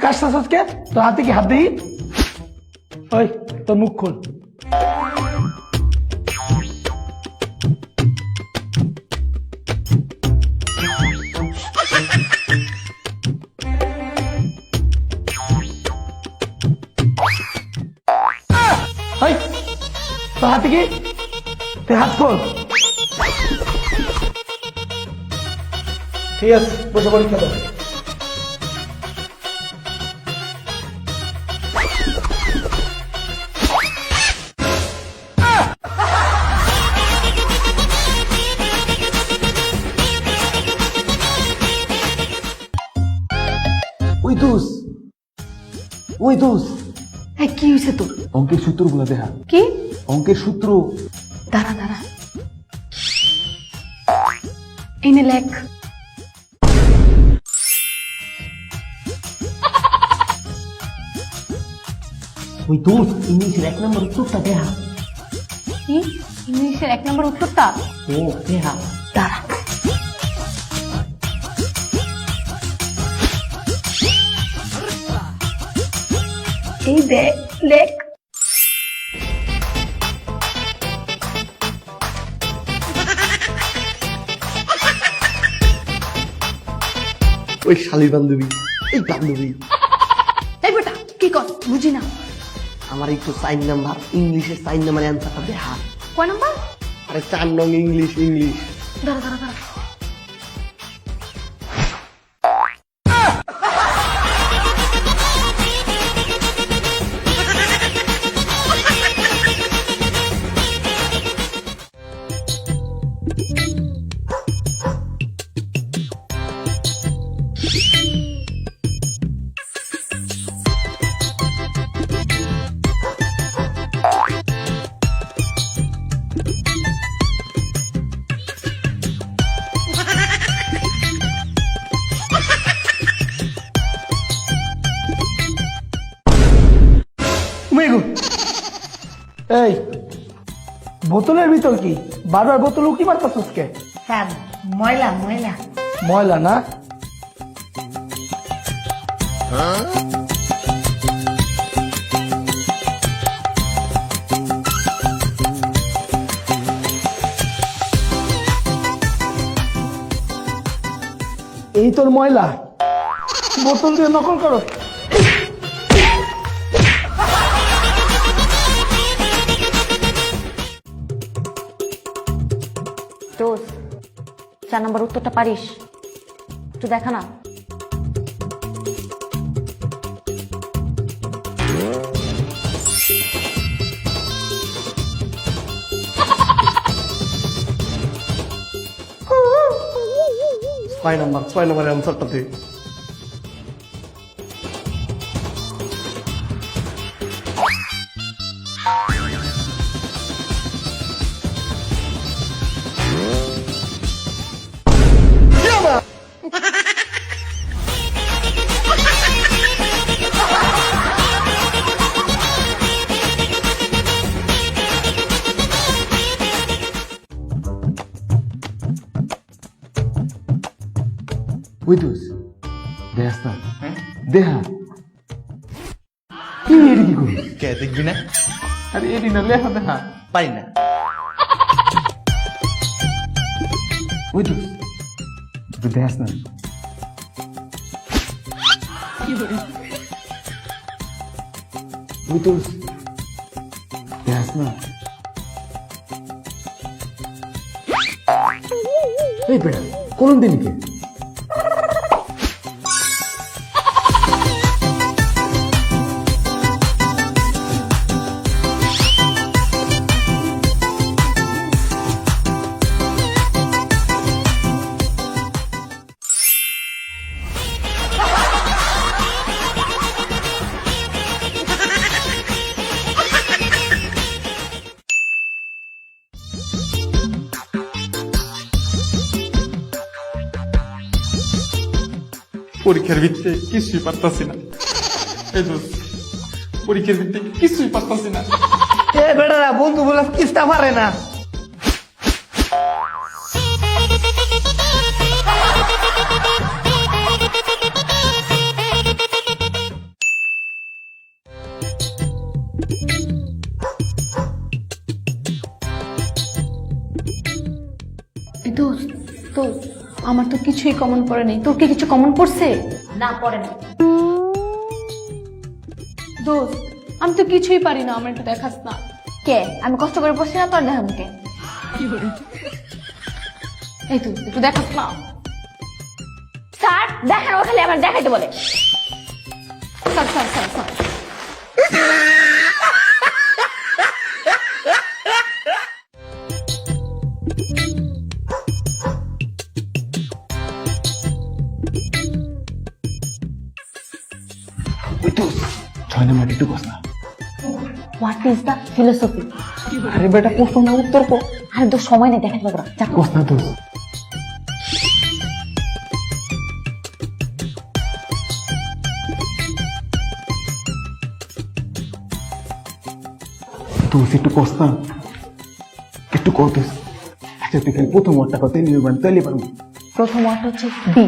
কাশছাস আজকে? তোর হাতে কি হাত দিই? ওই তোর মুখ খোল। ওই তোর হাতে কি? তুই হাত খোল। ঠিক আছে, বসে পরীক্ষা দাও। ওই দোষ কি হয়েছে তোর? অঙ্কের সূত্রগুলো দেখা। কি অঙ্কের সূত্র? দাঁড়া দাঁড়া, এনে লেখ। ওই দোষ ইংলিশের 1 নম্বর উত্তরটা দেখা। কি ইংলিশের 1 নম্বর উত্তরটা? ও দেখা। দাঁড়া, এই দেখ লেখ। ওই শালীর বান্ধবী, এই বান্ধবী এই বেটা কি কর বুঝি না। আমার একটু 4 নাম্বার ইংলিশের 4 নাম্বার অ্যান্সারটা দেখা। কয় নাম্বার? আরে 4 নং ইংলিশ। দাঁড়া দাঁড়া দাঁড়া, এই বোতলের ভিতর কি? বারবার বোতল উকি মারতাছিস কে? স্যার ময়লা ময়লা। ময়লা না? এই তোর ময়লা বোতল দিয়ে নকল করো? দোষ 4 নম্বর উত্তরটা পারিস? একটু দেখা না। ছয় নম্বর অ্যান্সারটা দে। ওই দোষ দেখাস না? দেখা কি এটি কি করি? কে দেখবি না? আরে এটি না লেখা দেখা পারি না। ওই দোষ তুই দেখাস না? ওই দোষ দেখাস না? এই বেটা কোন দিনকে পরীক্ষার ভিত্তিতে কিছুই পারতাছি না। এই দোষ পরীক্ষার ভিত্তিতে কিছুই পারতাছি না। এ বেটারা বন্ধু বলে কিস্তা পারে না। তো আমার তো কিছুই কমন পড়ে নেই, তোর কি কিছু কমন পড়ছে? না পড়ে না। দোস্ত আমি তো কিছুই পারি না, আমার একটু দেখাস না। কে আমি কষ্ট করে পড়ছি না, তোর দেখাবো কে? এই তো একটু দেখাস না। স্যার দেখানো খালি আবার দেখাইতে বলে। স্যার স্যার স্যার স্যার ওই তো 6 নম্বর একটু কস না। What is the philosophy? আরে বেটা প্রশ্ন না উত্তর কর। আরে তো সময় নেই, দেখাইতে পারবো না। যা। কস না তো। তুই একটু কস না, একটু কত। আচ্ছা তুই খালি প্রথম ওয়ার্ডটা কত নিয়ে তাইলে পারবো। প্রথম ওয়ার্ড হচ্ছে বি।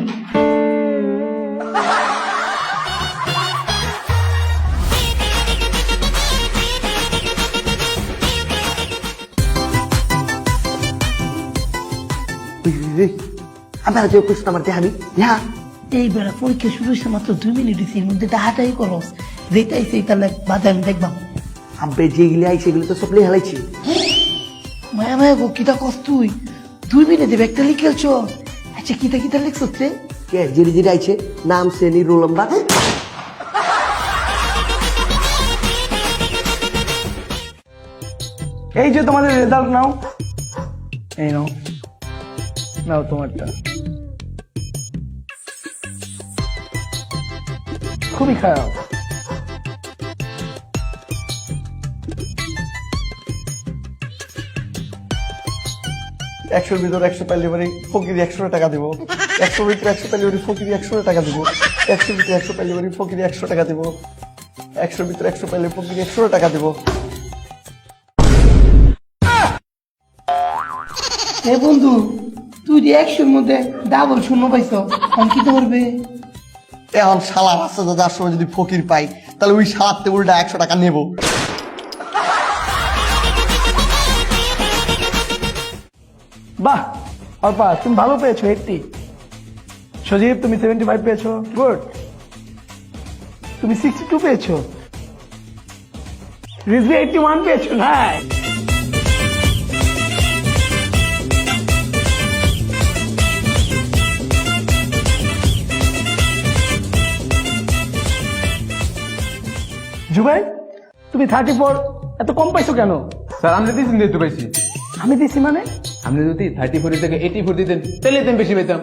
আমি আজ প্রশ্ন আমার দেখাবি হ্যাঁ। এই বেড়া পরীক্ষা শুরু হয়েছে মাত্র 2 মিনিট হয়েছে, এর মধ্যে হাঁটাই করস, যেটা আইছে তাহলে বাদে আমি দেখবাম। আব্বে যেগুলি আই সেগুলি তো সবলাই হেলাইছি। মায়া মায়া গো কিটা কস তুই 2 মিনিটে একটা লিখেছ? আচ্ছা কিটা কিটা লিখছ রে? কে যেটি যেটি আইছে নাম শ্রেণী রোল নাম্বার। এই যে তোমাদের রেজাল্ট নাও, এই নাও, নাও তোমারটা। খুবই খারাপ। একশোর ভিতরে 100 পাইলে মানে ফকির 100 টাকা দিব। 100 ভিতরে 100 পাইলে মানে ফকির 100 টাকা দিব। 100 ভিতরে 100 পাইলে মানে ফকির 100 টাকা দিব। 100 ভিতরে 100 পাইলে ফকির 100 টাকা দিব। এ বন্ধু তুই যে 100-র মধ্যে ডাবল শূন্য পাইছ, এখন কি করবে? এখন শালা রাস্তা যাওয়ার সময় যদি ফকির পাই তাহলে ওই শালার টেবিলটা 100 টাকা নেব। বাহ অল্পা, তুমি ভালো পেয়েছো 80। সজীব তুমি 75 পেয়েছো, গুড। তুমি 62 পেয়েছো, রিজভি 81 পেয়েছো, নাই। জুবাই তুমি 34, এত কম পাইছো কেন? স্যার আমরা দিয়েছেন যেহেতু পাইছি। আমি দিছি মানে? আপনি যদি 34 থেকে 84 দিতেন তাহলে তো আমি বেশি পেতাম।